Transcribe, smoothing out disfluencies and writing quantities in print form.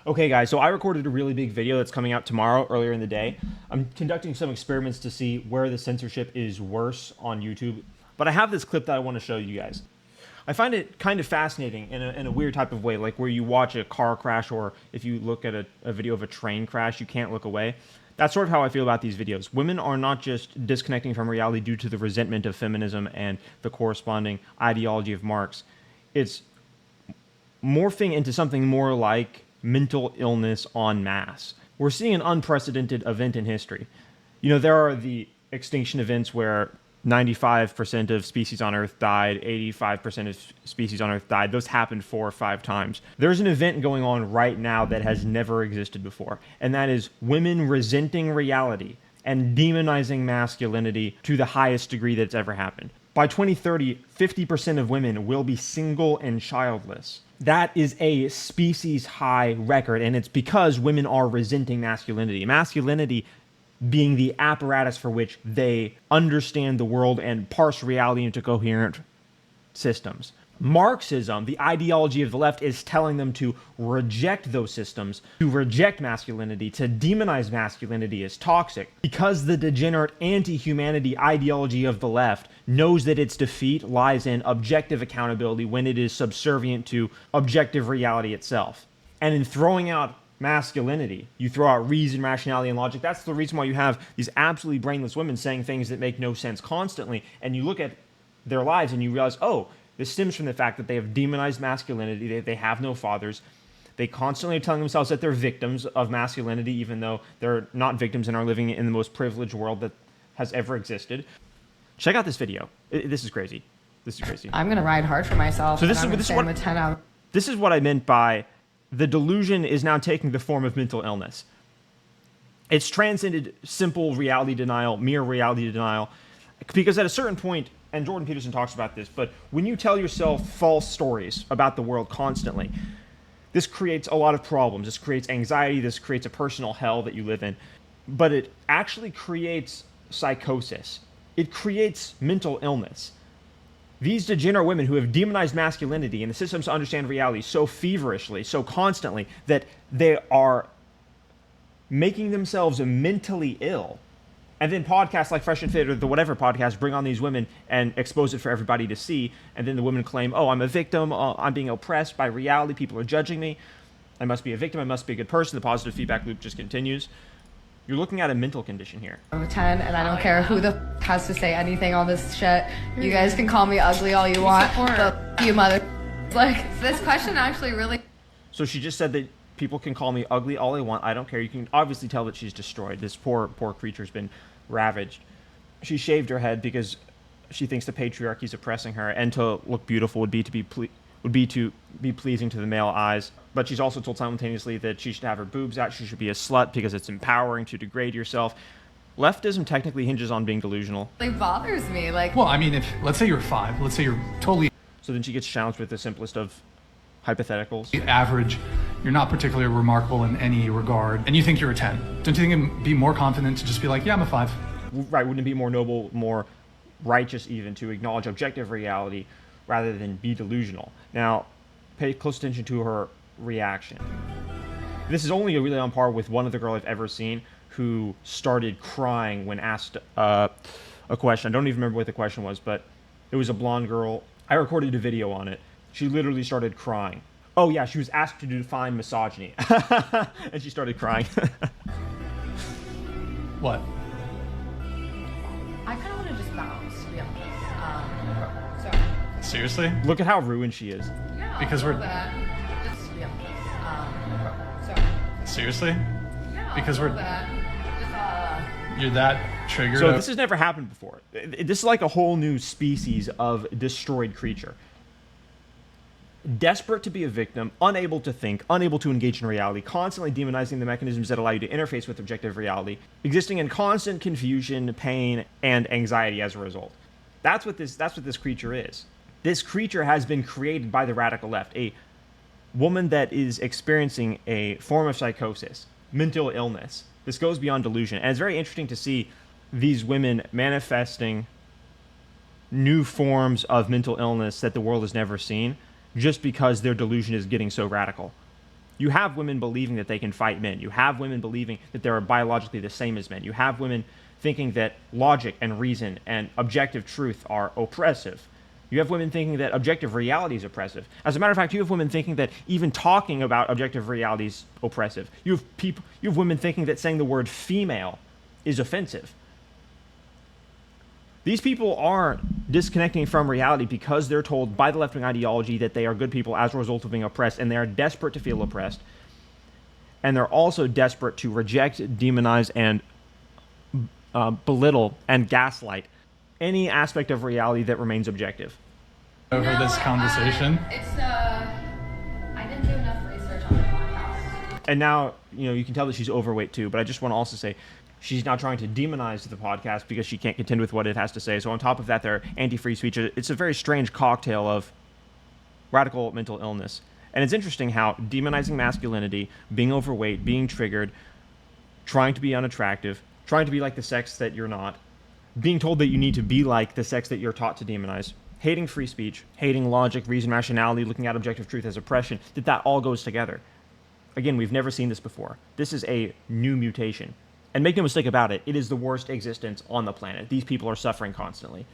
Okay guys, so I recorded a really big video that's coming out tomorrow earlier in the day. I'm conducting some experiments to see where the censorship is worse on YouTube, but I have this clip that I want to show you guys. I find it kind of fascinating in a weird type of way, like where you watch a car crash, or if you look at a video of a train crash, you can't look away. That's sort of how I feel about these videos. Women are not just disconnecting from reality due to the resentment of feminism and the corresponding ideology of Marx. It's morphing into something more like mental illness en masse. We're seeing an unprecedented event in history. You know, there are the extinction events where 95% of species on Earth died, 85% of species on Earth died. Those happened 4 or 5 times. There's an event going on right now that has never existed before, and that is women resenting reality and demonizing masculinity to the highest degree that's ever happened. By 2030, 50% of women will be single and childless. That is a species-high record, and it's because women are resenting masculinity. Masculinity being the apparatus for which they understand the world and parse reality into coherent systems. Marxism, the ideology of the left, is telling them to reject those systems, to reject masculinity, to demonize masculinity as toxic, because the degenerate anti-humanity ideology of the left knows that its defeat lies in objective accountability when it is subservient to objective reality itself. And in throwing out masculinity, you throw out reason, rationality, and logic. That's the reason why you have these absolutely brainless women saying things that make no sense constantly, and you look at their lives and you realize, oh, this stems from the fact that they have demonized masculinity, they have no fathers. They constantly are telling themselves that they're victims of masculinity, even though they're not victims and are living in the most privileged world that has ever existed. Check out this video. This is crazy. This is crazy. I'm going to ride hard for myself. So this is what I meant by the delusion is now taking the form of mental illness. It's transcended simple reality denial, mere reality denial, because at a certain point, and Jordan Peterson talks about this, but when you tell yourself false stories about the world constantly, this creates a lot of problems. This creates anxiety. This creates a personal hell that you live in. But it actually creates psychosis. It creates mental illness. These degenerate women who have demonized masculinity and the systems to understand reality so feverishly, so constantly, that they are making themselves mentally ill. And then podcasts like Fresh and Fit or the whatever podcast bring on these women and expose it for everybody to see. And then the women claim, oh, I'm a victim. I'm being oppressed by reality. People are judging me. I must be a victim. I must be a good person. The positive feedback loop just continues. You're looking at a mental condition here. I'm a 10, and I don't care who has to say anything, all this shit. You guys can call me ugly all you want, but you mother... Like, this question actually really... So she just said that people can call me ugly all they want. I don't care. You can obviously tell that she's destroyed. This poor creature's been ravaged. She shaved her head because she thinks the patriarchy is oppressing her, and to look beautiful would be to be pleasing to the male eyes. But she's also told simultaneously that she should have her boobs out. She should be a slut because it's empowering to degrade yourself. Leftism technically hinges on being delusional. It bothers me. Like, well, I mean, if let's say you're 5, let's say you're totally. So then she gets challenged with the simplest of hypotheticals. Average, you're not particularly remarkable in any regard, and you think you're a 10. Don't you think it'd be more confident to just be like, yeah, I'm a 5? Right, wouldn't it be more noble, more righteous even to acknowledge objective reality rather than be delusional? Now, pay close attention to her reaction. This is only really on par with one other girl I've ever seen who started crying when asked a question. I don't even remember what the question was, but it was a blonde girl. I recorded a video on it. She literally started crying. Oh yeah, she was asked to define misogyny. And she started crying. What? I kind of want to just bounce, to be honest. Sorry. Seriously? Look at how ruined she is. Yeah, Because we're... Just, yeah. Sorry. Seriously? Yeah, Because we're... Just, You're that triggered. So this has never happened before. This is like a whole new species of destroyed creature. Desperate to be a victim, unable to think, unable to engage in reality, constantly demonizing the mechanisms that allow you to interface with objective reality, existing in constant confusion, pain, and anxiety as a result. That's what this creature is. This creature has been created by the radical left, a woman that is experiencing a form of psychosis, mental illness. This goes beyond delusion, and it's very interesting to see these women manifesting new forms of mental illness that the world has never seen, just because their delusion is getting so radical. You have women believing that they can fight men. You have women believing that they're biologically the same as men. You have women thinking that logic and reason and objective truth are oppressive. You have women thinking that objective reality is oppressive. As a matter of fact, you have women thinking that even talking about objective reality is oppressive. You have women thinking that saying the word female is offensive. These people are disconnecting from reality because they're told by the left-wing ideology that they are good people as a result of being oppressed, and they are desperate to feel oppressed. And they're also desperate to reject, demonize, and belittle and gaslight any aspect of reality that remains objective. Over this conversation. I didn't do enough research on the podcast. And now, you can tell that she's overweight too, but I just want to also say she's now trying to demonize the podcast because she can't contend with what it has to say. So on top of that, they're anti-free speech. It's a very strange cocktail of radical mental illness. And it's interesting how demonizing masculinity, being overweight, being triggered, trying to be unattractive, trying to be like the sex that you're not, being told that you need to be like the sex that you're taught to demonize, hating free speech, hating logic, reason, rationality, looking at objective truth as oppression, that all goes together. Again, we've never seen this before. This is a new mutation. And make no mistake about it, it is the worst existence on the planet. These people are suffering constantly.